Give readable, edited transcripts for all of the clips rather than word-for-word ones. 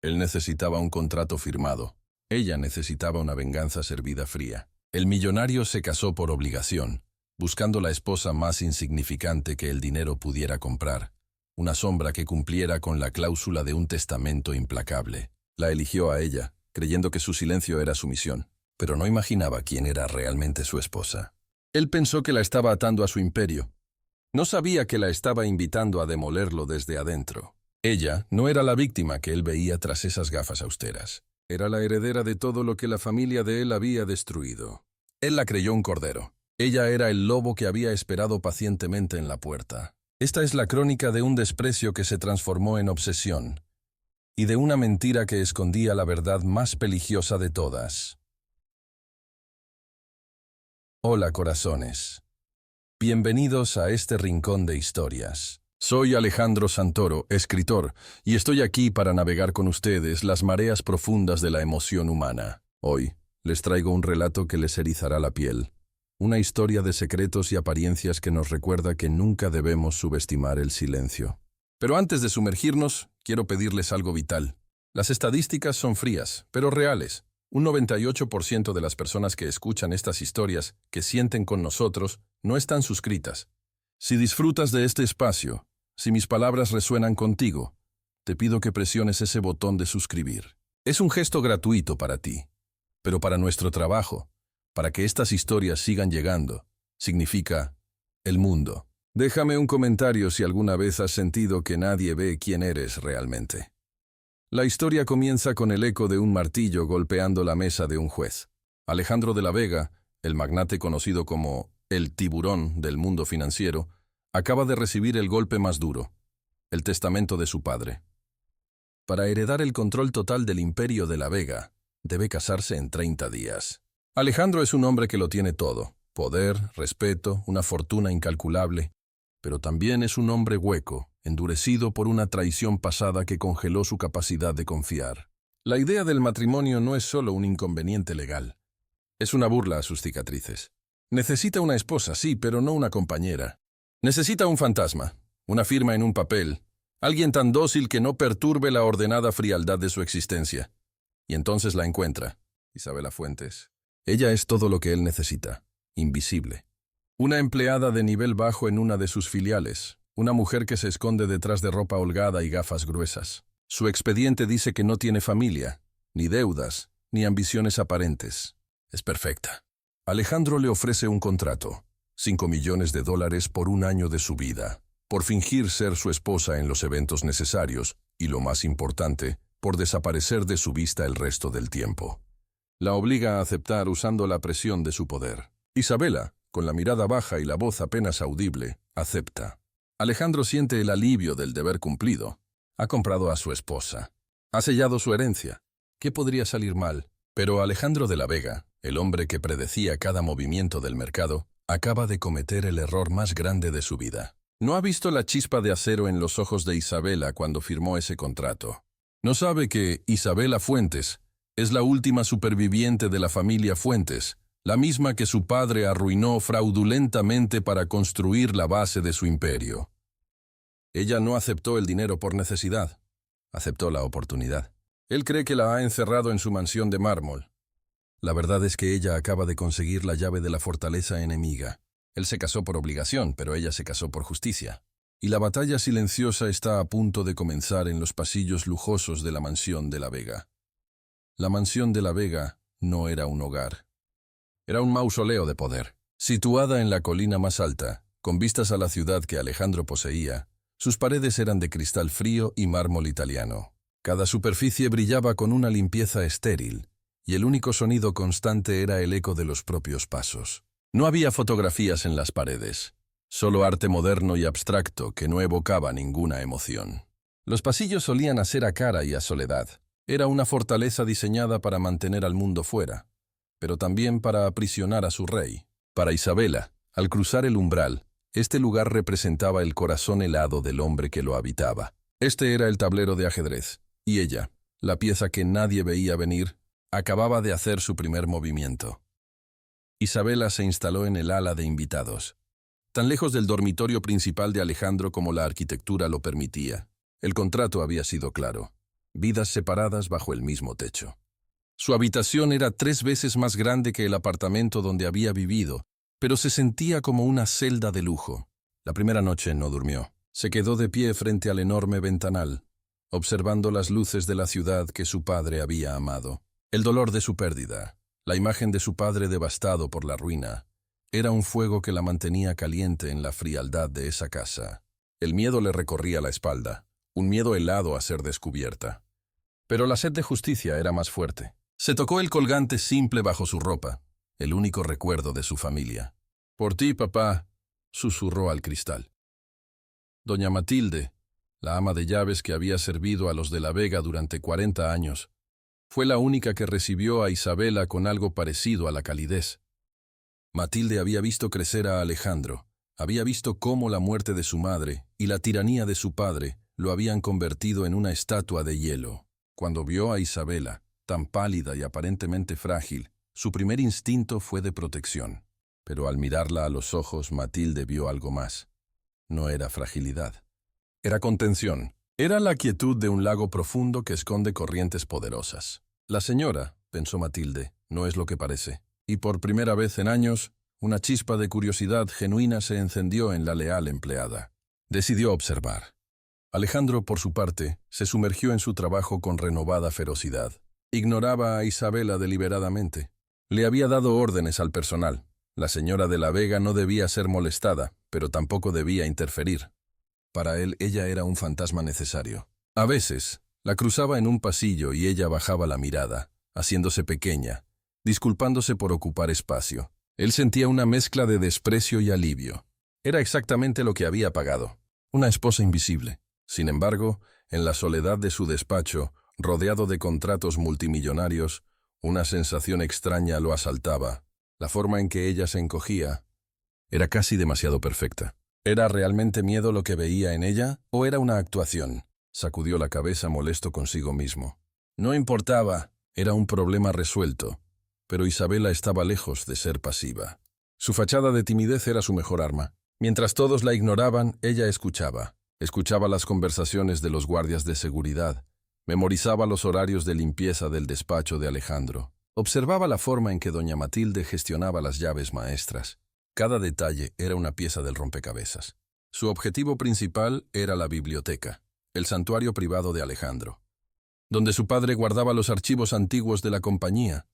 Él necesitaba un contrato firmado. Ella necesitaba una venganza servida fría. El millonario se casó por obligación, buscando la esposa más insignificante que el dinero pudiera comprar, una sombra que cumpliera con la cláusula de un testamento implacable. La eligió a ella, creyendo que su silencio era sumisión, pero no imaginaba quién era realmente su esposa. Él pensó que la estaba atando a su imperio. No sabía que la estaba invitando a demolerlo desde adentro. Ella no era la víctima que él veía tras esas gafas austeras. Era la heredera de todo lo que la familia de él había destruido. Él la creyó un cordero. Ella era el lobo que había esperado pacientemente en la puerta. Esta es la crónica de un desprecio que se transformó en obsesión, y de una mentira que escondía la verdad más peligiosa de todas. Hola, corazones. Bienvenidos a este rincón de historias. Soy Alejandro Santoro, escritor, y estoy aquí para navegar con ustedes las mareas profundas de la emoción humana. Hoy les traigo un relato que les erizará la piel. Una historia de secretos y apariencias que nos recuerda que nunca debemos subestimar el silencio. Pero antes de sumergirnos, quiero pedirles algo vital. Las estadísticas son frías, pero reales. Un 98% de las personas que escuchan estas historias, que sienten con nosotros, no están suscritas. Si disfrutas de este espacio, si mis palabras resuenan contigo, te pido que presiones ese botón de suscribir. Es un gesto gratuito para ti, pero para nuestro trabajo, para que estas historias sigan llegando, significa el mundo. Déjame un comentario si alguna vez has sentido que nadie ve quién eres realmente. La historia comienza con el eco de un martillo golpeando la mesa de un juez. Alejandro de la Vega, el magnate conocido como el tiburón del mundo financiero, acaba de recibir el golpe más duro, el testamento de su padre. Para heredar el control total del imperio de la Vega, debe casarse en 30 días. Alejandro es un hombre que lo tiene todo: poder, respeto, una fortuna incalculable, pero también es un hombre hueco, endurecido por una traición pasada que congeló su capacidad de confiar. La idea del matrimonio no es solo un inconveniente legal, es una burla a sus cicatrices. Necesita una esposa, sí, pero no una compañera. Necesita un fantasma, una firma en un papel, alguien tan dócil que no perturbe la ordenada frialdad de su existencia. Y entonces la encuentra, Isabela Fuentes. Ella es todo lo que él necesita, invisible. Una empleada de nivel bajo en una de sus filiales, una mujer que se esconde detrás de ropa holgada y gafas gruesas. Su expediente dice que no tiene familia, ni deudas, ni ambiciones aparentes. Es perfecta. Alejandro le ofrece un contrato, $5 millones por un año de su vida, por fingir ser su esposa en los eventos necesarios y, lo más importante, por desaparecer de su vista el resto del tiempo. La obliga a aceptar usando la presión de su poder. Isabela, con la mirada baja y la voz apenas audible, acepta. Alejandro siente el alivio del deber cumplido. Ha comprado a su esposa. Ha sellado su herencia. ¿Qué podría salir mal? Pero Alejandro de la Vega, el hombre que predecía cada movimiento del mercado, acaba de cometer el error más grande de su vida. No ha visto la chispa de acero en los ojos de Isabela cuando firmó ese contrato. No sabe que Isabela Fuentes es la última superviviente de la familia Fuentes, la misma que su padre arruinó fraudulentamente para construir la base de su imperio. Ella no aceptó el dinero por necesidad, aceptó la oportunidad. Él cree que la ha encerrado en su mansión de mármol. La verdad es que ella acaba de conseguir la llave de la fortaleza enemiga. Él se casó por obligación, pero ella se casó por justicia. Y la batalla silenciosa está a punto de comenzar en los pasillos lujosos de la mansión de la Vega. La mansión de la Vega no era un hogar. Era un mausoleo de poder. Situada en la colina más alta, con vistas a la ciudad que Alejandro poseía, sus paredes eran de cristal frío y mármol italiano. Cada superficie brillaba con una limpieza estéril, y el único sonido constante era el eco de los propios pasos. No había fotografías en las paredes, solo arte moderno y abstracto que no evocaba ninguna emoción. Los pasillos solían hacer a cara y a soledad. Era una fortaleza diseñada para mantener al mundo fuera, pero también para aprisionar a su rey. Para Isabela, al cruzar el umbral, este lugar representaba el corazón helado del hombre que lo habitaba. Este era el tablero de ajedrez, y ella, la pieza que nadie veía venir, acababa de hacer su primer movimiento. Isabela se instaló en el ala de invitados, tan lejos del dormitorio principal de Alejandro como la arquitectura lo permitía. El contrato había sido claro. vidas separadas bajo el mismo techo. Su habitación era 3 veces más grande que el apartamento donde había vivido, pero se sentía como una celda de lujo. La primera noche no durmió. Se quedó de pie frente al enorme ventanal, observando las luces de la ciudad que su padre había amado. El dolor de su pérdida, la imagen de su padre devastado por la ruina, era un fuego que la mantenía caliente en la frialdad de esa casa. El miedo le recorría la espalda, un miedo helado a ser descubierta. Pero la sed de justicia era más fuerte. Se tocó el colgante simple bajo su ropa, el único recuerdo de su familia. «Por ti, papá», susurró al cristal. Doña Matilde, la ama de llaves que había servido a los de la Vega durante 40 años, fue la única que recibió a Isabela con algo parecido a la calidez. Matilde había visto crecer a Alejandro, había visto cómo la muerte de su madre y la tiranía de su padre lo habían convertido en una estatua de hielo. Cuando vio a Isabela, tan pálida y aparentemente frágil, su primer instinto fue de protección. Pero al mirarla a los ojos, Matilde vio algo más. No era fragilidad. Era contención. Era la quietud de un lago profundo que esconde corrientes poderosas. La señora, pensó Matilde, no es lo que parece. Y por primera vez en años, una chispa de curiosidad genuina se encendió en la leal empleada. Decidió observar. Alejandro, por su parte, se sumergió en su trabajo con renovada ferocidad. Ignoraba a Isabela deliberadamente. Le había dado órdenes al personal. La señora de la Vega no debía ser molestada, pero tampoco debía interferir. Para él, ella era un fantasma necesario. A veces, la cruzaba en un pasillo y ella bajaba la mirada, haciéndose pequeña, disculpándose por ocupar espacio. Él sentía una mezcla de desprecio y alivio. Era exactamente lo que había pagado. Una esposa invisible. Sin embargo, en la soledad de su despacho, rodeado de contratos multimillonarios, una sensación extraña lo asaltaba. La forma en que ella se encogía era casi demasiado perfecta. ¿Era realmente miedo lo que veía en ella o era una actuación? Sacudió la cabeza molesto consigo mismo. No importaba, era un problema resuelto, pero Isabela estaba lejos de ser pasiva. Su fachada de timidez era su mejor arma. Mientras todos la ignoraban, ella escuchaba. Escuchaba las conversaciones de los guardias de seguridad. Memorizaba los horarios de limpieza del despacho de Alejandro. Observaba la forma en que doña Matilde gestionaba las llaves maestras. Cada detalle era una pieza del rompecabezas. Su objetivo principal era la biblioteca, el santuario privado de Alejandro, donde su padre guardaba los archivos antiguos de la compañía,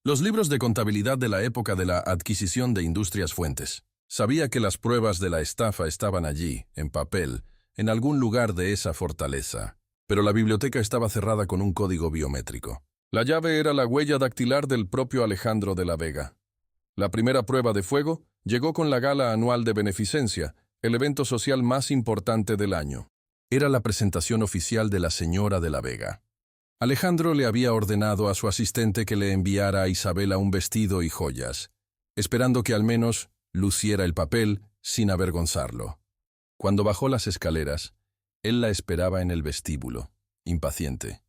los libros de contabilidad de la época de la adquisición de Industrias Fuentes. Sabía que las pruebas de la estafa estaban allí, en papel, en algún lugar de esa fortaleza, pero la biblioteca estaba cerrada con un código biométrico. La llave era la huella dactilar del propio Alejandro de la Vega. La primera prueba de fuego llegó con la gala anual de beneficencia, el evento social más importante del año. Era la presentación oficial de la señora de la Vega. Alejandro le había ordenado a su asistente que le enviara a Isabela un vestido y joyas, esperando que al menos luciera el papel sin avergonzarlo. Cuando bajó las escaleras, él la esperaba en el vestíbulo, impaciente,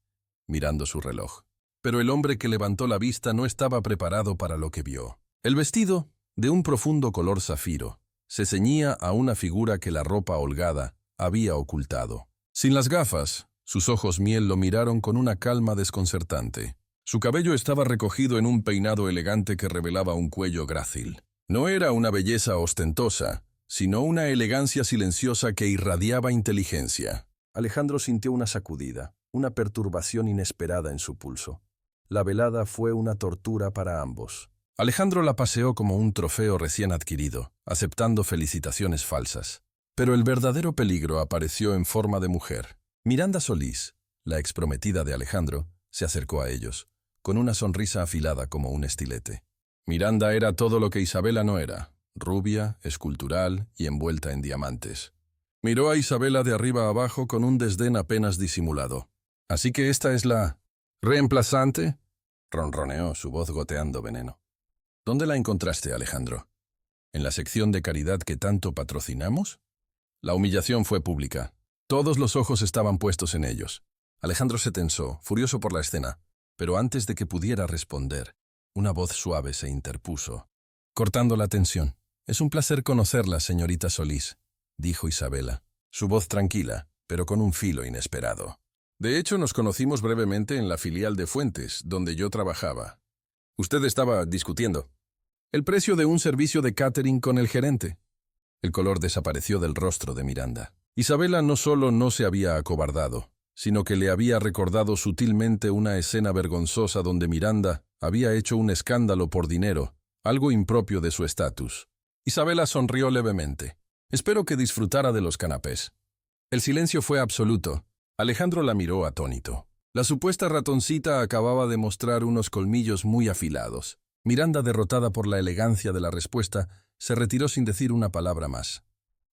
mirando su reloj. Pero el hombre que levantó la vista no estaba preparado para lo que vio. El vestido, de un profundo color zafiro, se ceñía a una figura que la ropa holgada había ocultado. Sin las gafas, sus ojos miel lo miraron con una calma desconcertante. Su cabello estaba recogido en un peinado elegante que revelaba un cuello grácil. No era una belleza ostentosa, sino una elegancia silenciosa que irradiaba inteligencia. Alejandro sintió una sacudida, una perturbación inesperada en su pulso. La velada fue una tortura para ambos. Alejandro la paseó como un trofeo recién adquirido, aceptando felicitaciones falsas. Pero el verdadero peligro apareció en forma de mujer. Miranda Solís, la exprometida de Alejandro, se acercó a ellos, con una sonrisa afilada como un estilete. Miranda era todo lo que Isabela no era, rubia, escultural y envuelta en diamantes. Miró a Isabela de arriba a abajo con un desdén apenas disimulado. «¿Así que esta es la reemplazante?», ronroneó, su voz goteando veneno. «¿Dónde la encontraste, Alejandro? ¿En la sección de caridad que tanto patrocinamos?» La humillación fue pública. Todos los ojos estaban puestos en ellos. Alejandro se tensó, furioso por la escena, pero antes de que pudiera responder, una voz suave se interpuso, cortando la tensión. «Es un placer conocerla, señorita Solís», dijo Isabela, su voz tranquila, pero con un filo inesperado. De hecho, nos conocimos brevemente en la filial de Fuentes, donde yo trabajaba. Usted estaba discutiendo el precio de un servicio de catering con el gerente. El color desapareció del rostro de Miranda. Isabela no solo no se había acobardado, sino que le había recordado sutilmente una escena vergonzosa donde Miranda había hecho un escándalo por dinero, algo impropio de su estatus. Isabela sonrió levemente. Espero que disfrutara de los canapés. El silencio fue absoluto. Alejandro la miró atónito. La supuesta ratoncita acababa de mostrar unos colmillos muy afilados. Miranda, derrotada por la elegancia de la respuesta, se retiró sin decir una palabra más.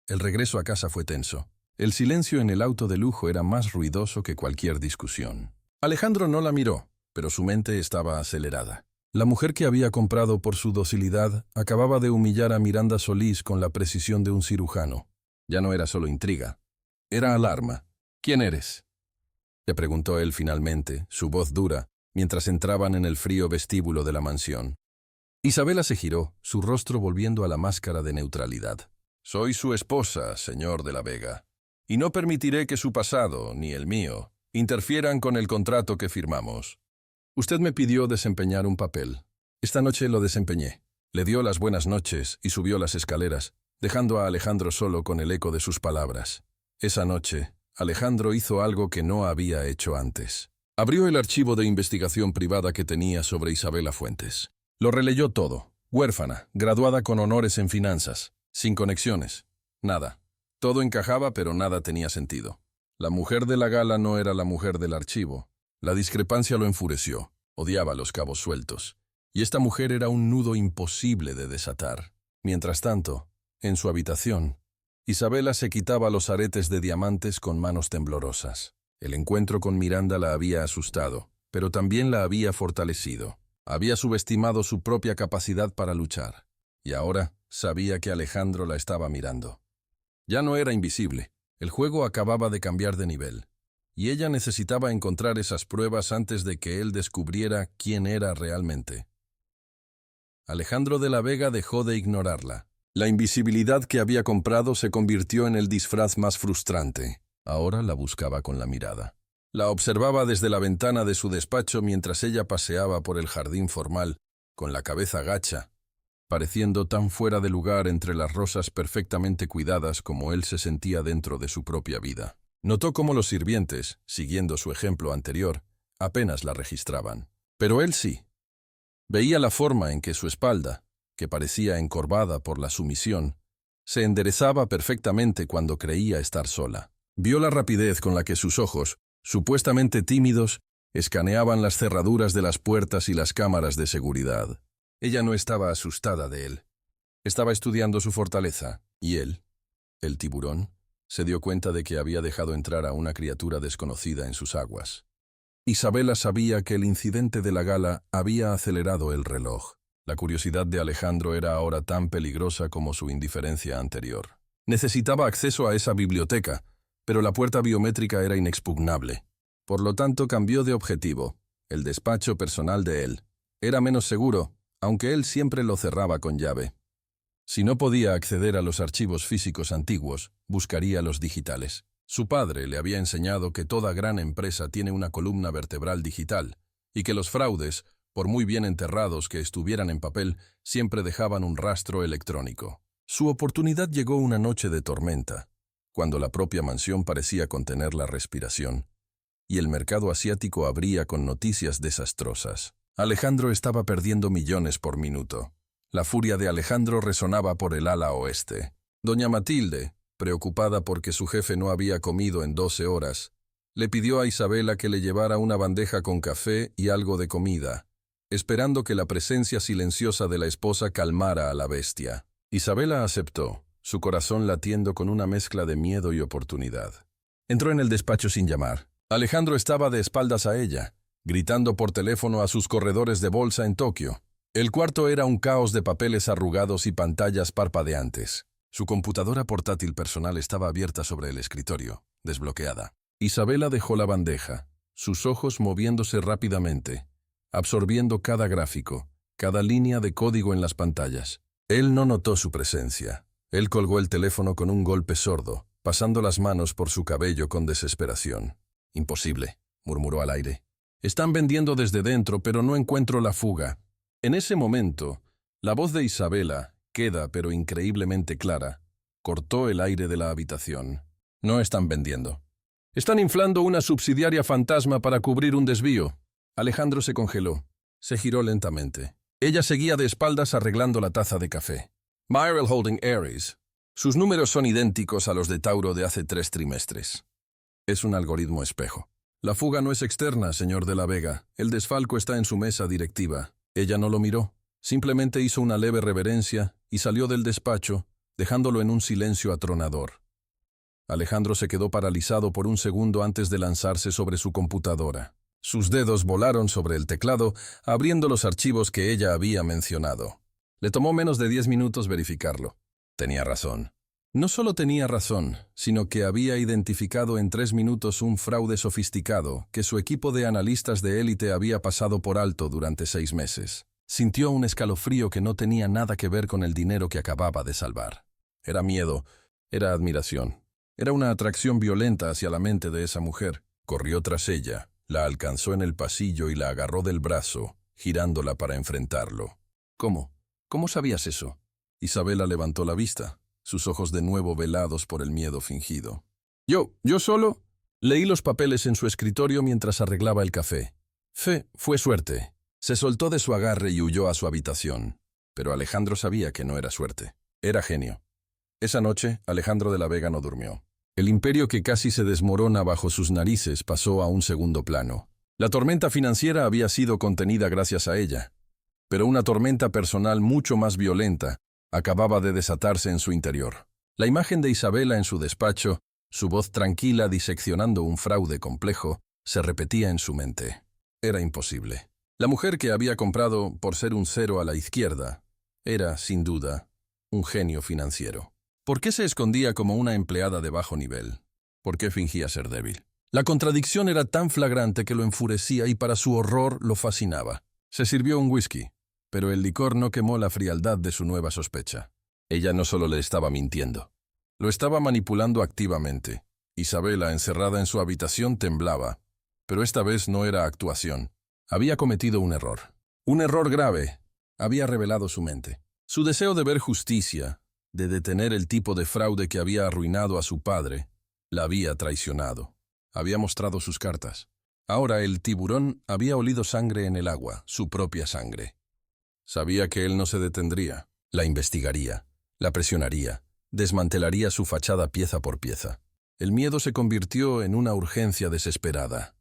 El regreso a casa fue tenso. El silencio en el auto de lujo era más ruidoso que cualquier discusión. Alejandro no la miró, pero su mente estaba acelerada. La mujer que había comprado por su docilidad acababa de humillar a Miranda Solís con la precisión de un cirujano. Ya no era solo intriga, era alarma. ¿Quién eres?, le preguntó él finalmente, su voz dura, mientras entraban en el frío vestíbulo de la mansión. Isabela se giró, su rostro volviendo a la máscara de neutralidad. Soy su esposa, señor de la Vega, y no permitiré que su pasado, ni el mío, interfieran con el contrato que firmamos. Usted me pidió desempeñar un papel. Esta noche lo desempeñé. Le dio las buenas noches y subió las escaleras, dejando a Alejandro solo con el eco de sus palabras. Esa noche, Alejandro hizo algo que no había hecho antes. Abrió el archivo de investigación privada que tenía sobre Isabela Fuentes. Lo releyó todo. Huérfana, graduada con honores en finanzas, sin conexiones. Nada. Todo encajaba, pero nada tenía sentido. La mujer de la gala no era la mujer del archivo. La discrepancia lo enfureció. Odiaba los cabos sueltos. Y esta mujer era un nudo imposible de desatar. Mientras tanto, en su habitación, Isabela se quitaba los aretes de diamantes con manos temblorosas. El encuentro con Miranda la había asustado, pero también la había fortalecido. Había subestimado su propia capacidad para luchar, y ahora sabía que Alejandro la estaba mirando. Ya no era invisible, el juego acababa de cambiar de nivel, y ella necesitaba encontrar esas pruebas antes de que él descubriera quién era realmente. Alejandro de la Vega dejó de ignorarla. La invisibilidad que había comprado se convirtió en el disfraz más frustrante. Ahora la buscaba con la mirada. La observaba desde la ventana de su despacho mientras ella paseaba por el jardín formal, con la cabeza gacha, pareciendo tan fuera de lugar entre las rosas perfectamente cuidadas como él se sentía dentro de su propia vida. Notó cómo los sirvientes, siguiendo su ejemplo anterior, apenas la registraban. Pero él sí. Veía la forma en que su espalda, que parecía encorvada por la sumisión, se enderezaba perfectamente cuando creía estar sola. Vio la rapidez con la que sus ojos, supuestamente tímidos, escaneaban las cerraduras de las puertas y las cámaras de seguridad. Ella no estaba asustada de él. Estaba estudiando su fortaleza, y él, el tiburón, se dio cuenta de que había dejado entrar a una criatura desconocida en sus aguas. Isabela sabía que el incidente de la gala había acelerado el reloj. La curiosidad de Alejandro era ahora tan peligrosa como su indiferencia anterior. Necesitaba acceso a esa biblioteca, pero la puerta biométrica era inexpugnable. Por lo tanto, cambió de objetivo. El despacho personal de él. Era menos seguro, aunque él siempre lo cerraba con llave. Si no podía acceder a los archivos físicos antiguos, buscaría los digitales. Su padre le había enseñado que toda gran empresa tiene una columna vertebral digital, y que los fraudes, por muy bien enterrados que estuvieran en papel, siempre dejaban un rastro electrónico. Su oportunidad llegó una noche de tormenta, cuando la propia mansión parecía contener la respiración, y el mercado asiático abría con noticias desastrosas. Alejandro estaba perdiendo millones por minuto. La furia de Alejandro resonaba por el ala oeste. Doña Matilde, preocupada porque su jefe no había comido en 12 horas, le pidió a Isabela que le llevara una bandeja con café y algo de comida, esperando que la presencia silenciosa de la esposa calmara a la bestia. Isabela aceptó, su corazón latiendo con una mezcla de miedo y oportunidad. Entró en el despacho sin llamar. Alejandro estaba de espaldas a ella, gritando por teléfono a sus corredores de bolsa en Tokio. El cuarto era un caos de papeles arrugados y pantallas parpadeantes. Su computadora portátil personal estaba abierta sobre el escritorio, desbloqueada. Isabela dejó la bandeja, sus ojos moviéndose rápidamente, absorbiendo cada gráfico, cada línea de código en las pantallas. Él no notó su presencia. Él colgó el teléfono con un golpe sordo, pasando las manos por su cabello con desesperación. Imposible, murmuró al aire. Están vendiendo desde dentro, pero no encuentro la fuga. En ese momento, la voz de Isabela, queda pero increíblemente clara, cortó el aire de la habitación. No están vendiendo. Están inflando una subsidiaria fantasma para cubrir un desvío. Alejandro se congeló. Se giró lentamente. Ella seguía de espaldas arreglando la taza de café. Myrtle Holding Aries. Sus números son idénticos a los de Tauro de hace 3 trimestres. Es un algoritmo espejo. La fuga no es externa, señor de la Vega. El desfalco está en su mesa directiva. Ella no lo miró. Simplemente hizo una leve reverencia y salió del despacho, dejándolo en un silencio atronador. Alejandro se quedó paralizado por un segundo antes de lanzarse sobre su computadora. Sus dedos volaron sobre el teclado, abriendo los archivos que ella había mencionado. Le tomó menos de 10 minutos verificarlo. Tenía razón. No solo tenía razón, sino que había identificado en 3 minutos un fraude sofisticado que su equipo de analistas de élite había pasado por alto durante 6 meses. Sintió un escalofrío que no tenía nada que ver con el dinero que acababa de salvar. Era miedo, era admiración. Era una atracción violenta hacia la mente de esa mujer. Corrió tras ella, la alcanzó en el pasillo y la agarró del brazo, girándola para enfrentarlo. ¿Cómo? ¿Cómo sabías eso? Isabela levantó la vista, sus ojos de nuevo velados por el miedo fingido. Yo solo leí los papeles en su escritorio mientras arreglaba el café. Fue suerte. Se soltó de su agarre y huyó a su habitación. Pero Alejandro sabía que no era suerte. Era genio. Esa noche, Alejandro de la Vega no durmió. El imperio que casi se desmorona bajo sus narices pasó a un segundo plano. La tormenta financiera había sido contenida gracias a ella, pero una tormenta personal mucho más violenta acababa de desatarse en su interior. La imagen de Isabela en su despacho, su voz tranquila diseccionando un fraude complejo, se repetía en su mente. Era imposible. La mujer que había comprado por ser un 0 a la izquierda era, sin duda, un genio financiero. ¿Por qué se escondía como una empleada de bajo nivel? ¿Por qué fingía ser débil? La contradicción era tan flagrante que lo enfurecía y para su horror lo fascinaba. Se sirvió un whisky, pero el licor no quemó la frialdad de su nueva sospecha. Ella no solo le estaba mintiendo, lo estaba manipulando activamente. Isabela, encerrada en su habitación, temblaba, pero esta vez no era actuación. Había cometido un error. Un error grave. Había revelado su mente. Su deseo de ver justicia, de detener el tipo de fraude que había arruinado a su padre, la había traicionado. Había mostrado sus cartas. Ahora el tiburón había olido sangre en el agua, su propia sangre. Sabía que él no se detendría. La investigaría, la presionaría, desmantelaría su fachada pieza por pieza. El miedo se convirtió en una urgencia desesperada.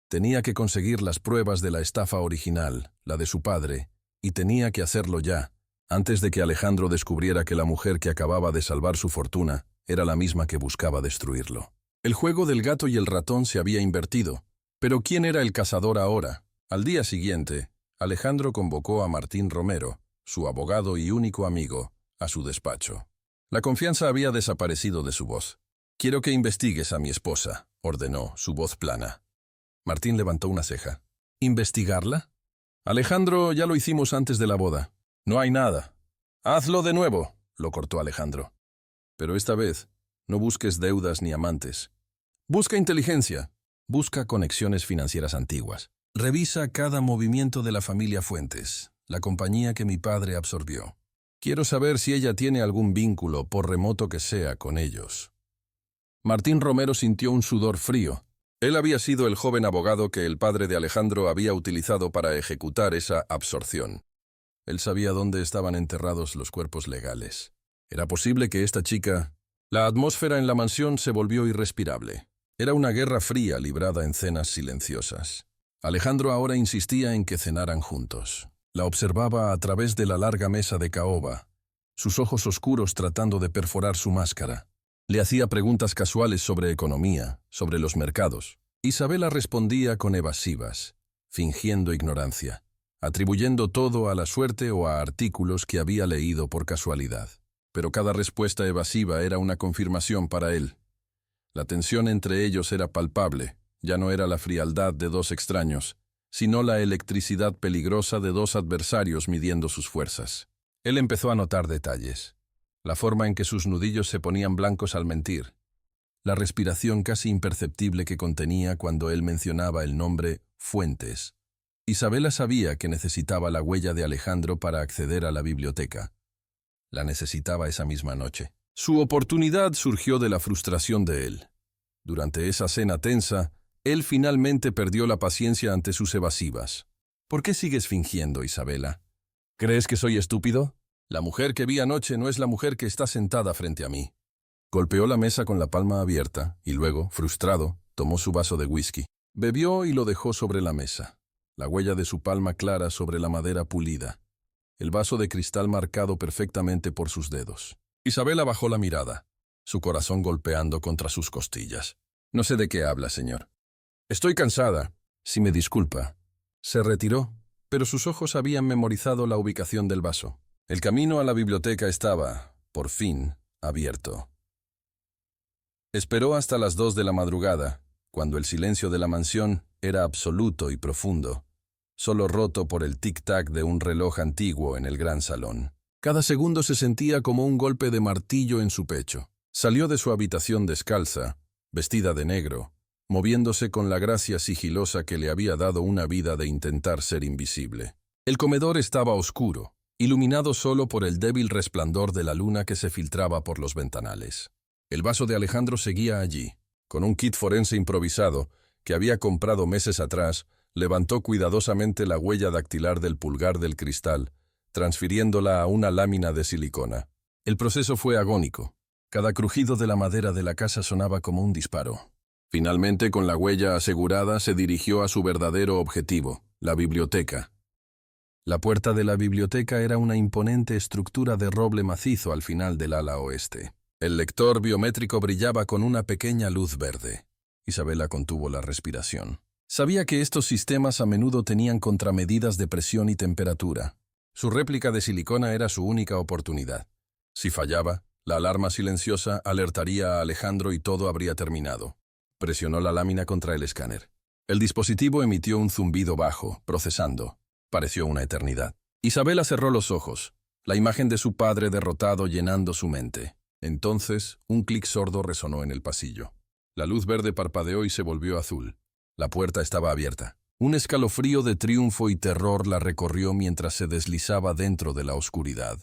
Tenía que conseguir las pruebas de la estafa original, la de su padre, y tenía que hacerlo ya, antes de que Alejandro descubriera que la mujer que acababa de salvar su fortuna era la misma que buscaba destruirlo. El juego del gato y el ratón se había invertido. Pero ¿quién era el cazador ahora? Al día siguiente, Alejandro convocó a Martín Romero, su abogado y único amigo, a su despacho. La confianza había desaparecido de su voz. «Quiero que investigues a mi esposa», ordenó, su voz plana. Martín levantó una ceja. «¿Investigarla?» «Alejandro, ya lo hicimos antes de la boda. No hay nada». «Hazlo de nuevo», lo cortó Alejandro. «Pero esta vez, no busques deudas ni amantes. Busca inteligencia. Busca conexiones financieras antiguas. Revisa cada movimiento de la familia Fuentes, la compañía que mi padre absorbió. Quiero saber si ella tiene algún vínculo, por remoto que sea, con ellos». Martín Romero sintió un sudor frío. Él había sido el joven abogado que el padre de Alejandro había utilizado para ejecutar esa absorción. Él sabía dónde estaban enterrados los cuerpos legales. Era posible que esta chica... La atmósfera en la mansión se volvió irrespirable. Era una guerra fría librada en cenas silenciosas. Alejandro ahora insistía en que cenaran juntos. La observaba a través de la larga mesa de caoba, sus ojos oscuros tratando de perforar su máscara. Le hacía preguntas casuales sobre economía, sobre los mercados. Isabela respondía con evasivas, fingiendo ignorancia, atribuyendo todo a la suerte o a artículos que había leído por casualidad. Pero cada respuesta evasiva era una confirmación para él. La tensión entre ellos era palpable, ya no era la frialdad de dos extraños, sino la electricidad peligrosa de dos adversarios midiendo sus fuerzas. Él empezó a notar detalles. La forma en que sus nudillos se ponían blancos al mentir. la respiración casi imperceptible que contenía cuando él mencionaba el nombre Fuentes. Isabela sabía que necesitaba la huella de Alejandro para acceder a la biblioteca. La necesitaba esa misma noche. Su oportunidad surgió de la frustración de él. Durante esa cena tensa, él finalmente perdió la paciencia ante sus evasivas. ¿Por qué sigues fingiendo, Isabela? ¿Crees que soy estúpido? La mujer que vi anoche no es la mujer que está sentada frente a mí. Golpeó la mesa con la palma abierta y luego, frustrado, tomó su vaso de whisky. Bebió y lo dejó sobre la mesa. La huella de su palma clara sobre la madera pulida. El vaso de cristal marcado perfectamente por sus dedos. Isabela bajó la mirada, su corazón golpeando contra sus costillas. No sé de qué habla, señor. Estoy cansada. Si me disculpa. Se retiró, pero sus ojos habían memorizado la ubicación del vaso. El camino a la biblioteca estaba, por fin, abierto. Esperó hasta las 2 de la madrugada, cuando el silencio de la mansión era absoluto y profundo, solo roto por el tic-tac de un reloj antiguo en el gran salón. Cada segundo se sentía como un golpe de martillo en su pecho. Salió de su habitación descalza, vestida de negro, moviéndose con la gracia sigilosa que le había dado una vida de intentar ser invisible. El comedor estaba oscuro, iluminado solo por el débil resplandor de la luna que se filtraba por los ventanales. El vaso de Alejandro seguía allí. Con un kit forense improvisado, que había comprado meses atrás, levantó cuidadosamente la huella dactilar del pulgar del cristal, transfiriéndola a una lámina de silicona. El proceso fue agónico. Cada crujido de la madera de la casa sonaba como un disparo. Finalmente, con la huella asegurada, se dirigió a su verdadero objetivo, la biblioteca. La puerta de la biblioteca era una imponente estructura de roble macizo al final del ala oeste. El lector biométrico brillaba con una pequeña luz verde. Isabela contuvo la respiración. Sabía que estos sistemas a menudo tenían contramedidas de presión y temperatura. Su réplica de silicona era su única oportunidad. Si fallaba, la alarma silenciosa alertaría a Alejandro y todo habría terminado. Presionó la lámina contra el escáner. El dispositivo emitió un zumbido bajo, procesando. Pareció una eternidad. Isabela cerró los ojos, la imagen de su padre derrotado llenando su mente. Entonces, un clic sordo resonó en el pasillo. La luz verde parpadeó y se volvió azul. La puerta estaba abierta. Un escalofrío de triunfo y terror la recorrió mientras se deslizaba dentro de la oscuridad.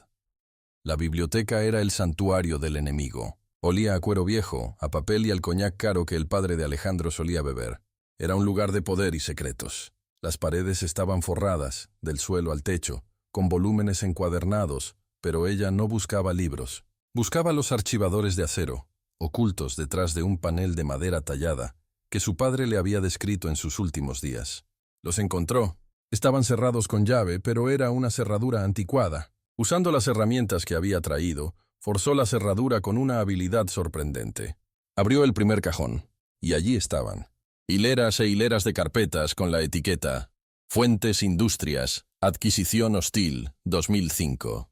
La biblioteca era el santuario del enemigo. Olía a cuero viejo, a papel y al coñac caro que el padre de Alejandro solía beber. Era un lugar de poder y secretos. Las paredes estaban forradas, del suelo al techo, con volúmenes encuadernados, pero ella no buscaba libros. Buscaba los archivadores de acero, ocultos detrás de un panel de madera tallada, que su padre le había descrito en sus últimos días. Los encontró. Estaban cerrados con llave, pero era una cerradura anticuada. Usando las herramientas que había traído, forzó la cerradura con una habilidad sorprendente. Abrió el primer cajón, y allí estaban. Hileras e hileras de carpetas con la etiqueta Fuentes Industrias, Adquisición Hostil, 2005.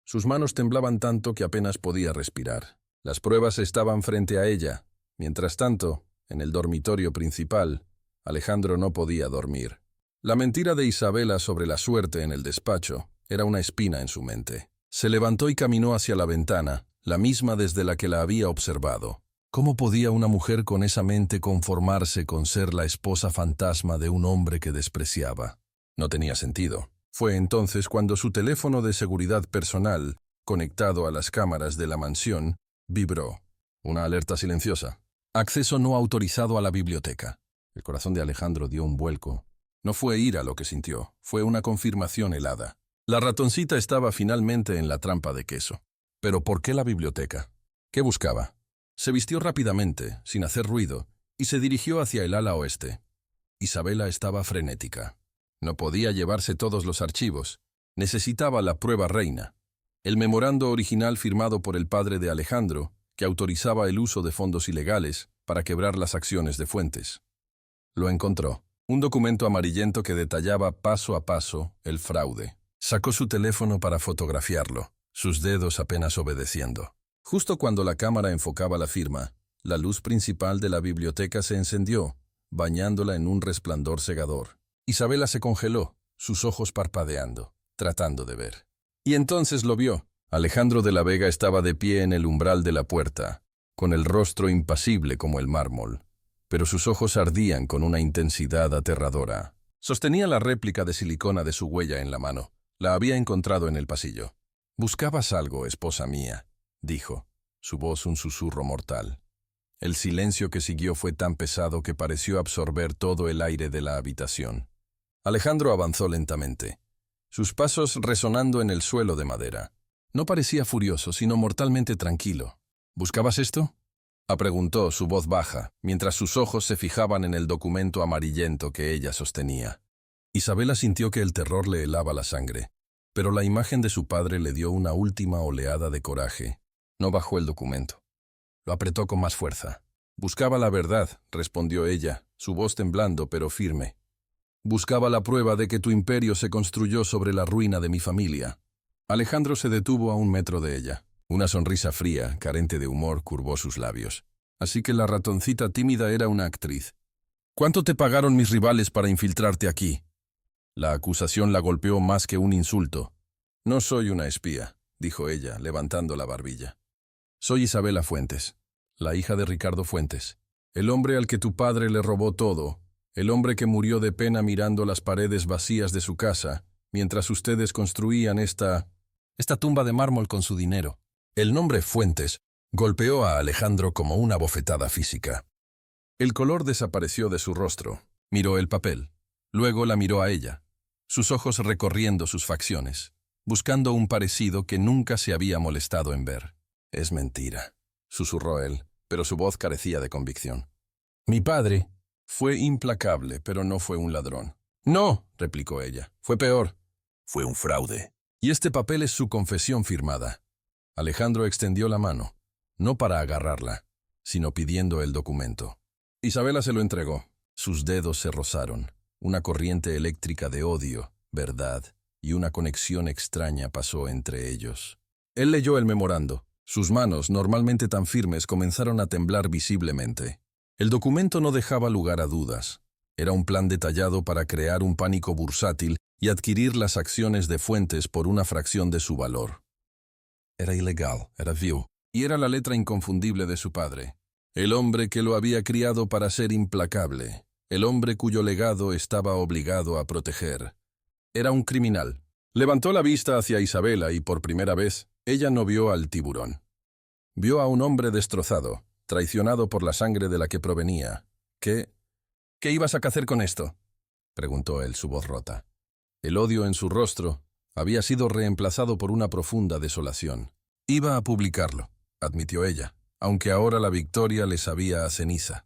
Sus manos temblaban tanto que apenas podía respirar. Las pruebas estaban frente a ella. Mientras tanto, en el dormitorio principal, Alejandro no podía dormir. La mentira de Isabela sobre la suerte en el despacho era una espina en su mente. Se levantó y caminó hacia la ventana, la misma desde la que la había observado. ¿Cómo podía una mujer con esa mente conformarse con ser la esposa fantasma de un hombre que despreciaba? No tenía sentido. Fue entonces cuando su teléfono de seguridad personal, conectado a las cámaras de la mansión, vibró. Una alerta silenciosa. Acceso no autorizado a la biblioteca. El corazón de Alejandro dio un vuelco. No fue ira lo que sintió, fue una confirmación helada. La ratoncita estaba finalmente en la trampa de queso. ¿Pero por qué la biblioteca? ¿Qué buscaba? Se vistió rápidamente, sin hacer ruido, y se dirigió hacia el ala oeste. Isabela estaba frenética. No podía llevarse todos los archivos. Necesitaba la prueba reina. El memorando original firmado por el padre de Alejandro, que autorizaba el uso de fondos ilegales para quebrar las acciones de Fuentes. Lo encontró. Un documento amarillento que detallaba paso a paso el fraude. Sacó su teléfono para fotografiarlo, sus dedos apenas obedeciendo. Justo cuando la cámara enfocaba la firma, la luz principal de la biblioteca se encendió, bañándola en un resplandor cegador. Isabela se congeló, sus ojos parpadeando, tratando de ver. Y entonces lo vio. Alejandro de la Vega estaba de pie en el umbral de la puerta, con el rostro impasible como el mármol, pero sus ojos ardían con una intensidad aterradora. Sostenía la réplica de silicona de su huella en la mano. La había encontrado en el pasillo. «Buscabas algo, esposa mía», dijo, su voz un susurro mortal. El silencio que siguió fue tan pesado que pareció absorber todo el aire de la habitación. Alejandro avanzó lentamente, sus pasos resonando en el suelo de madera. No parecía furioso, sino mortalmente tranquilo. «¿Buscabas esto?», preguntó, su voz baja, mientras sus ojos se fijaban en el documento amarillento que ella sostenía. Isabela sintió que el terror le helaba la sangre, pero la imagen de su padre le dio una última oleada de coraje. No bajó el documento. Lo apretó con más fuerza. «Buscaba la verdad», respondió ella, su voz temblando pero firme. «Buscaba la prueba de que tu imperio se construyó sobre la ruina de mi familia». Alejandro se detuvo a 1 metro de ella. Una sonrisa fría, carente de humor, curvó sus labios. Así que la ratoncita tímida era una actriz. «¿Cuánto te pagaron mis rivales para infiltrarte aquí?». La acusación la golpeó más que un insulto. «No soy una espía», dijo ella, levantando la barbilla. «Soy Isabela Fuentes, la hija de Ricardo Fuentes, el hombre al que tu padre le robó todo, el hombre que murió de pena mirando las paredes vacías de su casa, mientras ustedes construían esta tumba de mármol con su dinero». El nombre Fuentes golpeó a Alejandro como una bofetada física. El color desapareció de su rostro. Miró el papel. Luego la miró a ella, sus ojos recorriendo sus facciones, buscando un parecido que nunca se había molestado en ver. «Es mentira», susurró él, pero su voz carecía de convicción. «Mi padre fue implacable, pero no fue un ladrón». «No», replicó ella, «fue peor. Fue un fraude. Y este papel es su confesión firmada». Alejandro extendió la mano, no para agarrarla, sino pidiendo el documento. Isabela se lo entregó. Sus dedos se rozaron. Una corriente eléctrica de odio, verdad y una conexión extraña pasó entre ellos. Él leyó el memorando. Sus manos, normalmente tan firmes, comenzaron a temblar visiblemente. El documento no dejaba lugar a dudas. Era un plan detallado para crear un pánico bursátil y adquirir las acciones de Fuentes por una fracción de su valor. Era ilegal, era vil, y era la letra inconfundible de su padre. El hombre que lo había criado para ser implacable, el hombre cuyo legado estaba obligado a proteger. Era un criminal. Levantó la vista hacia Isabela y por primera vez, ella no vio al tiburón. Vio a un hombre destrozado, traicionado por la sangre de la que provenía. ¿Qué ibas a hacer con esto?», preguntó él, su voz rota. El odio en su rostro había sido reemplazado por una profunda desolación. «Iba a publicarlo», admitió ella, aunque ahora la victoria le sabía a ceniza.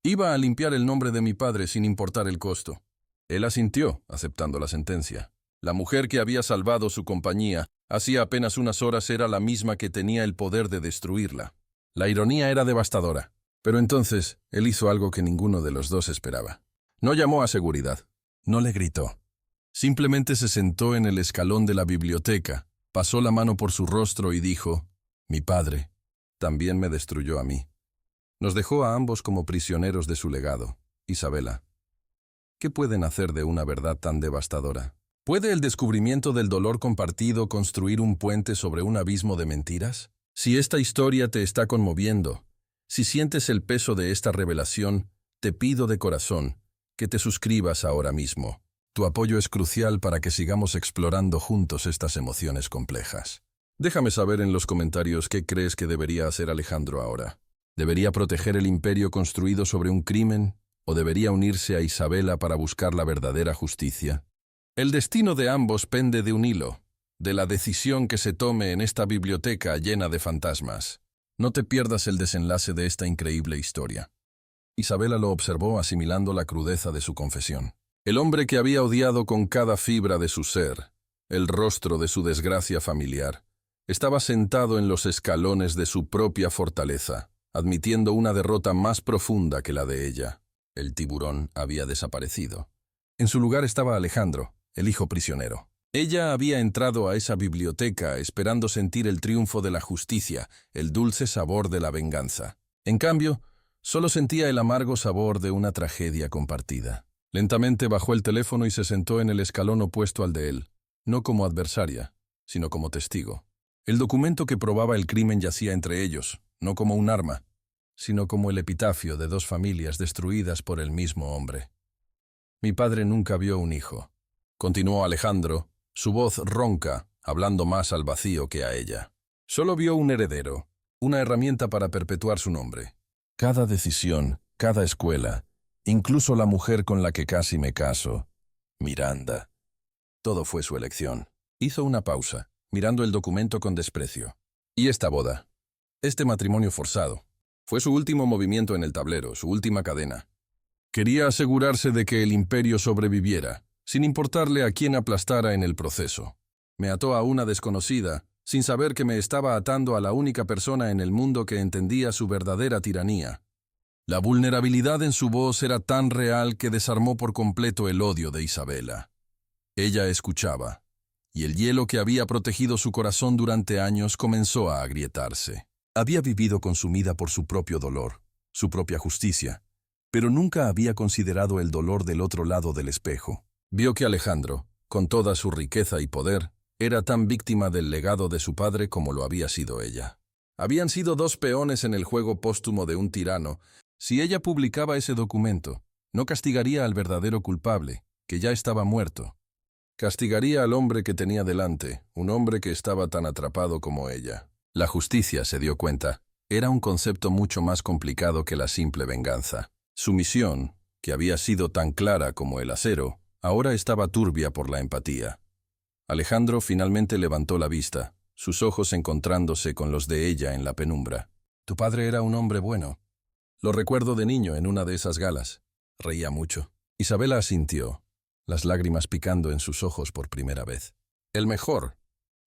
«Iba a limpiar el nombre de mi padre sin importar el costo». Él asintió, aceptando la sentencia. La mujer que había salvado su compañía hacía apenas unas horas era la misma que tenía el poder de destruirla. La ironía era devastadora. Pero entonces, él hizo algo que ninguno de los dos esperaba. No llamó a seguridad. No le gritó. Simplemente se sentó en el escalón de la biblioteca, pasó la mano por su rostro y dijo: «Mi padre también me destruyó a mí». Nos dejó a ambos como prisioneros de su legado. Isabela, ¿qué pueden hacer de una verdad tan devastadora? ¿Puede el descubrimiento del dolor compartido construir un puente sobre un abismo de mentiras? Si esta historia te está conmoviendo, si sientes el peso de esta revelación, te pido de corazón que te suscribas ahora mismo. Tu apoyo es crucial para que sigamos explorando juntos estas emociones complejas. Déjame saber en los comentarios qué crees que debería hacer Alejandro ahora. ¿Debería proteger el imperio construido sobre un crimen o debería unirse a Isabela para buscar la verdadera justicia? El destino de ambos pende de un hilo, de la decisión que se tome en esta biblioteca llena de fantasmas. No te pierdas el desenlace de esta increíble historia. Isabela lo observó asimilando la crudeza de su confesión. El hombre que había odiado con cada fibra de su ser, el rostro de su desgracia familiar, estaba sentado en los escalones de su propia fortaleza, admitiendo una derrota más profunda que la de ella. El tiburón había desaparecido. En su lugar estaba Alejandro, el hijo prisionero. Ella había entrado a esa biblioteca esperando sentir el triunfo de la justicia, el dulce sabor de la venganza. En cambio, solo sentía el amargo sabor de una tragedia compartida. Lentamente bajó el teléfono y se sentó en el escalón opuesto al de él, no como adversaria, sino como testigo. El documento que probaba el crimen yacía entre ellos, no como un arma, sino como el epitafio de dos familias destruidas por el mismo hombre. Mi padre nunca vio un hijo. Continuó Alejandro, su voz ronca, hablando más al vacío que a ella. Solo vio un heredero, una herramienta para perpetuar su nombre. Cada decisión, cada escuela, incluso la mujer con la que casi me caso, Miranda. Todo fue su elección. Hizo una pausa, mirando el documento con desprecio. ¿Y esta boda? Este matrimonio forzado. Fue su último movimiento en el tablero, su última cadena. Quería asegurarse de que el imperio sobreviviera, sin importarle a quién aplastara en el proceso. Me ató a una desconocida, sin saber que me estaba atando a la única persona en el mundo que entendía su verdadera tiranía. La vulnerabilidad en su voz era tan real que desarmó por completo el odio de Isabela. Ella escuchaba, y el hielo que había protegido su corazón durante años comenzó a agrietarse. Había vivido consumida por su propio dolor, su propia justicia, pero nunca había considerado el dolor del otro lado del espejo. Vio que Alejandro, con toda su riqueza y poder, era tan víctima del legado de su padre como lo había sido ella. Habían sido dos peones en el juego póstumo de un tirano. Si ella publicaba ese documento, no castigaría al verdadero culpable, que ya estaba muerto. Castigaría al hombre que tenía delante, un hombre que estaba tan atrapado como ella. La justicia, se dio cuenta, era un concepto mucho más complicado que la simple venganza. Su misión, que había sido tan clara como el acero, ahora estaba turbia por la empatía. Alejandro finalmente levantó la vista, sus ojos encontrándose con los de ella en la penumbra. «Tu padre era un hombre bueno. Lo recuerdo de niño en una de esas galas. Reía mucho». Isabela asintió, las lágrimas picando en sus ojos por primera vez. «El mejor.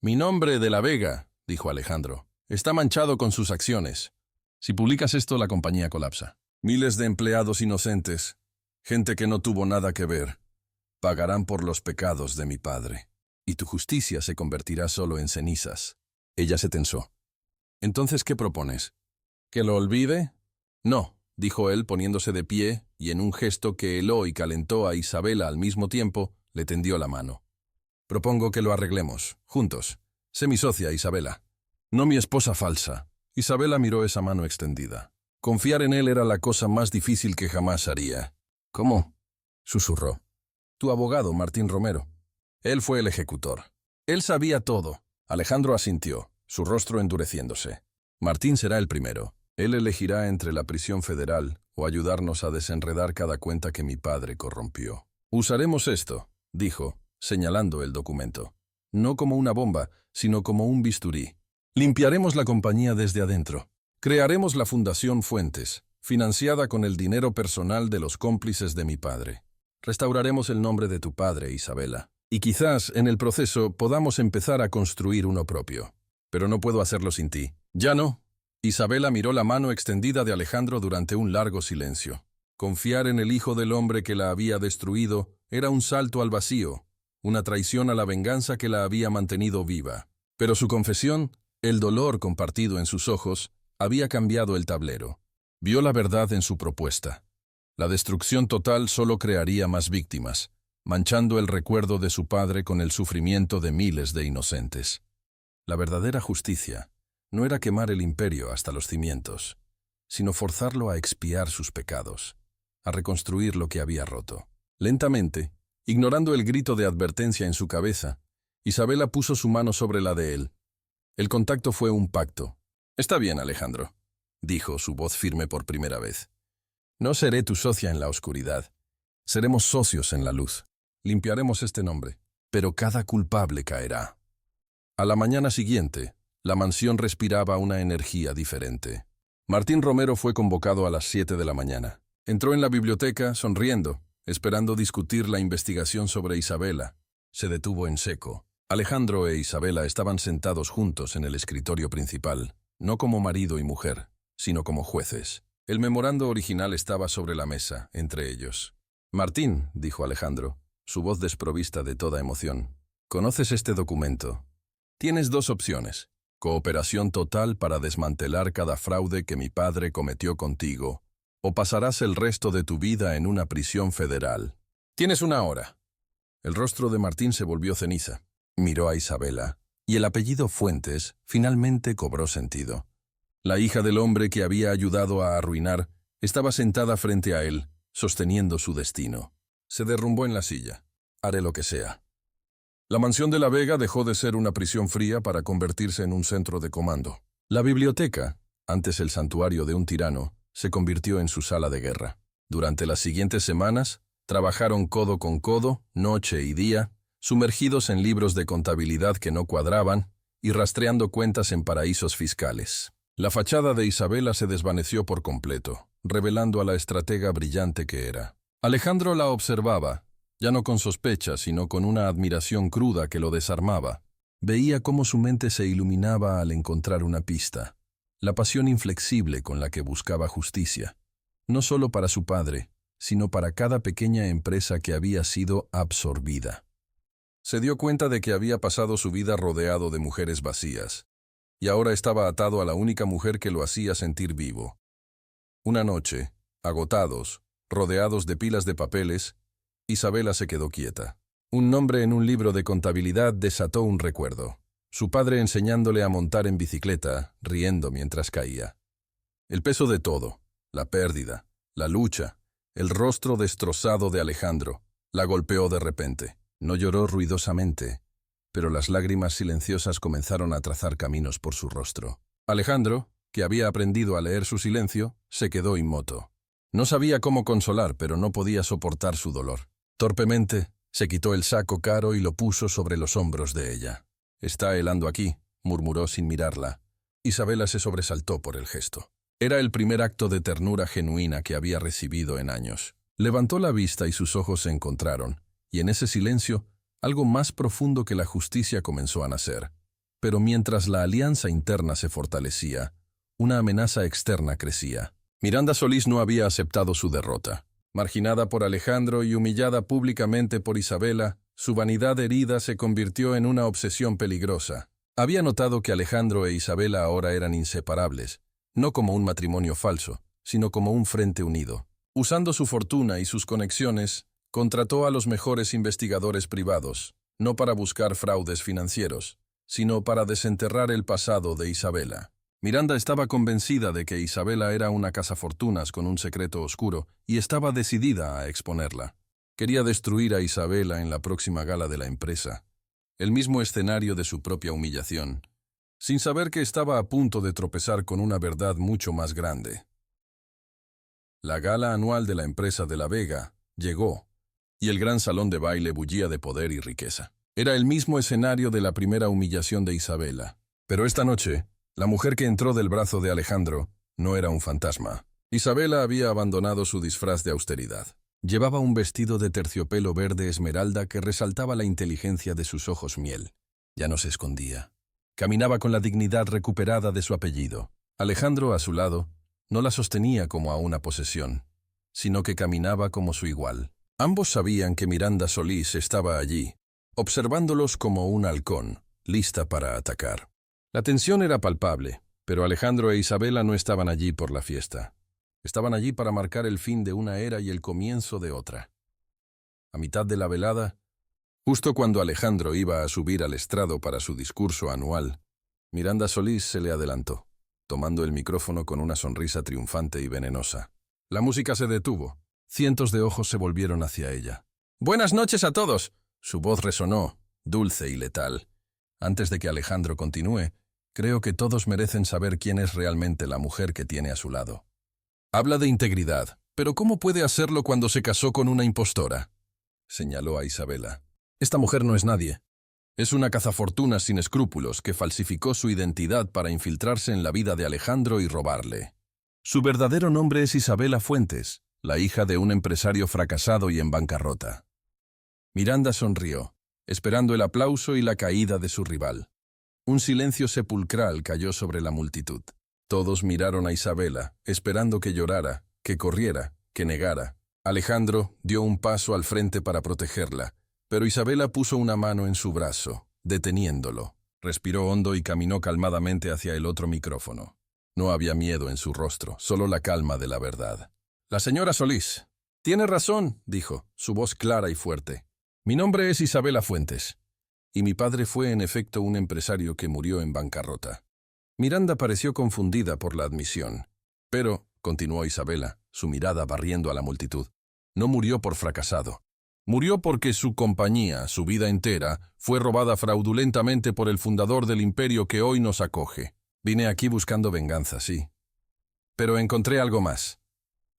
Mi nombre de la Vega», dijo Alejandro, «está manchado con sus acciones. Si publicas esto, la compañía colapsa. Miles de empleados inocentes, gente que no tuvo nada que ver, pagarán por los pecados de mi padre. Y tu justicia se convertirá solo en cenizas». Ella se tensó. «¿Entonces qué propones? ¿Que lo olvide?» «No», dijo él poniéndose de pie y en un gesto que heló y calentó a Isabela al mismo tiempo, le tendió la mano. «Propongo que lo arreglemos, juntos. Sé mi socia, Isabela. No mi esposa falsa». Isabela miró esa mano extendida. Confiar en él era la cosa más difícil que jamás haría. «¿Cómo?», susurró. «Tu abogado, Martín Romero». Él fue el ejecutor. Él sabía todo. Alejandro asintió, su rostro endureciéndose. «Martín será el primero. Él elegirá entre la prisión federal o ayudarnos a desenredar cada cuenta que mi padre corrompió. Usaremos esto», dijo, señalando el documento. «No como una bomba, sino como un bisturí. Limpiaremos la compañía desde adentro. Crearemos la Fundación Fuentes, financiada con el dinero personal de los cómplices de mi padre. Restauraremos el nombre de tu padre, Isabela. Y quizás, en el proceso, podamos empezar a construir uno propio. Pero no puedo hacerlo sin ti». «Ya no». Isabela miró la mano extendida de Alejandro durante un largo silencio. Confiar en el hijo del hombre que la había destruido era un salto al vacío, una traición a la venganza que la había mantenido viva. Pero su confesión, el dolor compartido en sus ojos, había cambiado el tablero. Vio la verdad en su propuesta. La destrucción total solo crearía más víctimas, manchando el recuerdo de su padre con el sufrimiento de miles de inocentes. La verdadera justicia no era quemar el imperio hasta los cimientos, sino forzarlo a expiar sus pecados, a reconstruir lo que había roto. Lentamente, ignorando el grito de advertencia en su cabeza, Isabela puso su mano sobre la de él. El contacto fue un pacto. «Está bien, Alejandro», dijo, su voz firme por primera vez. «No seré tu socia en la oscuridad. Seremos socios en la luz. Limpiaremos este nombre, pero cada culpable caerá». A la mañana siguiente, la mansión respiraba una energía diferente. Martín Romero fue convocado a las 7 de la mañana. Entró en la biblioteca sonriendo, esperando discutir la investigación sobre Isabela. Se detuvo en seco. Alejandro e Isabela estaban sentados juntos en el escritorio principal, no como marido y mujer, sino como jueces. El memorando original estaba sobre la mesa, entre ellos. «Martín», dijo Alejandro, su voz desprovista de toda emoción, «¿conoces este documento? Tienes dos opciones. Cooperación total para desmantelar cada fraude que mi padre cometió contigo, o pasarás el resto de tu vida en una prisión federal. Tienes una hora». El rostro de Martín se volvió ceniza. Miró a Isabela, y el apellido Fuentes finalmente cobró sentido. La hija del hombre que había ayudado a arruinar estaba sentada frente a él, sosteniendo su destino. Se derrumbó en la silla. Haré lo que sea. La mansión de la Vega dejó de ser una prisión fría para convertirse en un centro de comando. La biblioteca, antes el santuario de un tirano, se convirtió en su sala de guerra. Durante las siguientes semanas, trabajaron codo con codo, noche y día, sumergidos en libros de contabilidad que no cuadraban y rastreando cuentas en paraísos fiscales. La fachada de Isabela se desvaneció por completo, revelando a la estratega brillante que era. Alejandro la observaba, ya no con sospecha, sino con una admiración cruda que lo desarmaba. Veía cómo su mente se iluminaba al encontrar una pista, la pasión inflexible con la que buscaba justicia, no solo para su padre, sino para cada pequeña empresa que había sido absorbida. Se dio cuenta de que había pasado su vida rodeado de mujeres vacías, y ahora estaba atado a la única mujer que lo hacía sentir vivo. Una noche, agotados, rodeados de pilas de papeles, Isabela se quedó quieta. Un nombre en un libro de contabilidad desató un recuerdo. Su padre enseñándole a montar en bicicleta, riendo mientras caía. El peso de todo, la pérdida, la lucha, el rostro destrozado de Alejandro, la golpeó de repente. No lloró ruidosamente, pero las lágrimas silenciosas comenzaron a trazar caminos por su rostro. Alejandro, que había aprendido a leer su silencio, se quedó inmoto. No sabía cómo consolar, pero no podía soportar su dolor. Torpemente, se quitó el saco caro y lo puso sobre los hombros de ella. «Está helando aquí», murmuró sin mirarla. Isabela se sobresaltó por el gesto. Era el primer acto de ternura genuina que había recibido en años. Levantó la vista y sus ojos se encontraron, y en ese silencio, algo más profundo que la justicia comenzó a nacer. Pero mientras la alianza interna se fortalecía, una amenaza externa crecía. Miranda Solís no había aceptado su derrota. Marginada por Alejandro y humillada públicamente por Isabela, su vanidad herida se convirtió en una obsesión peligrosa. Había notado que Alejandro e Isabela ahora eran inseparables, no como un matrimonio falso, sino como un frente unido. Usando su fortuna y sus conexiones, contrató a los mejores investigadores privados, no para buscar fraudes financieros, sino para desenterrar el pasado de Isabela. Miranda estaba convencida de que Isabela era una cazafortunas con un secreto oscuro y estaba decidida a exponerla. Quería destruir a Isabela en la próxima gala de la empresa, el mismo escenario de su propia humillación, sin saber que estaba a punto de tropezar con una verdad mucho más grande. La gala anual de la empresa de La Vega llegó, y el gran salón de baile bullía de poder y riqueza. Era el mismo escenario de la primera humillación de Isabela. Pero esta noche, la mujer que entró del brazo de Alejandro no era un fantasma. Isabela había abandonado su disfraz de austeridad. Llevaba un vestido de terciopelo verde esmeralda que resaltaba la inteligencia de sus ojos miel. Ya no se escondía. Caminaba con la dignidad recuperada de su apellido. Alejandro, a su lado, no la sostenía como a una posesión, sino que caminaba como su igual. Ambos sabían que Miranda Solís estaba allí, observándolos como un halcón, lista para atacar. La tensión era palpable, pero Alejandro e Isabela no estaban allí por la fiesta. Estaban allí para marcar el fin de una era y el comienzo de otra. A mitad de la velada, justo cuando Alejandro iba a subir al estrado para su discurso anual, Miranda Solís se le adelantó, tomando el micrófono con una sonrisa triunfante y venenosa. La música se detuvo. Cientos de ojos se volvieron hacia ella. «Buenas noches a todos», su voz resonó, dulce y letal. Antes de que Alejandro continúe, creo que todos merecen saber quién es realmente la mujer que tiene a su lado. Habla de integridad, pero ¿cómo puede hacerlo cuando se casó con una impostora?, señaló a Isabela. Esta mujer no es nadie. Es una cazafortunas sin escrúpulos que falsificó su identidad para infiltrarse en la vida de Alejandro y robarle. Su verdadero nombre es Isabela Fuentes, la hija de un empresario fracasado y en bancarrota. Miranda sonrió, esperando el aplauso y la caída de su rival. Un silencio sepulcral cayó sobre la multitud. Todos miraron a Isabela, esperando que llorara, que corriera, que negara. Alejandro dio un paso al frente para protegerla, pero Isabela puso una mano en su brazo, deteniéndolo. Respiró hondo y caminó calmadamente hacia el otro micrófono. No había miedo en su rostro, solo la calma de la verdad. «La señora Solís. Tiene razón», dijo, su voz clara y fuerte. «Mi nombre es Isabela Fuentes, y mi padre fue en efecto un empresario que murió en bancarrota. Miranda pareció confundida por la admisión. Pero, continuó Isabela, su mirada barriendo a la multitud, no murió por fracasado. Murió porque su compañía, su vida entera, fue robada fraudulentamente por el fundador del imperio que hoy nos acoge. Vine aquí buscando venganza, sí. Pero encontré algo más.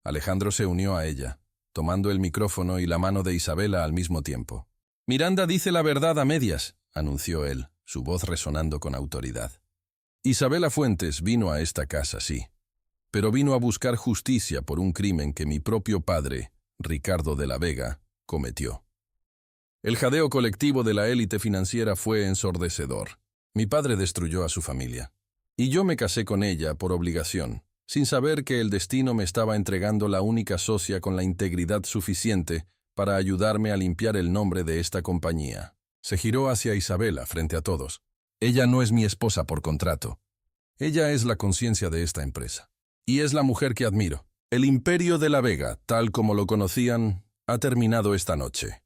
Alejandro se unió a ella, tomando el micrófono y la mano de Isabela al mismo tiempo. Miranda dice la verdad a medias, anunció él, su voz resonando con autoridad. Isabela Fuentes vino a esta casa, sí, pero vino a buscar justicia por un crimen que mi propio padre, Ricardo de la Vega, cometió. El jadeo colectivo de la élite financiera fue ensordecedor. Mi padre destruyó a su familia. Y yo me casé con ella por obligación, sin saber que el destino me estaba entregando la única socia con la integridad suficiente para ayudarme a limpiar el nombre de esta compañía. Se giró hacia Isabela frente a todos. Ella no es mi esposa por contrato. Ella es la conciencia de esta empresa. Y es la mujer que admiro. El imperio de la Vega, tal como lo conocían, ha terminado esta noche.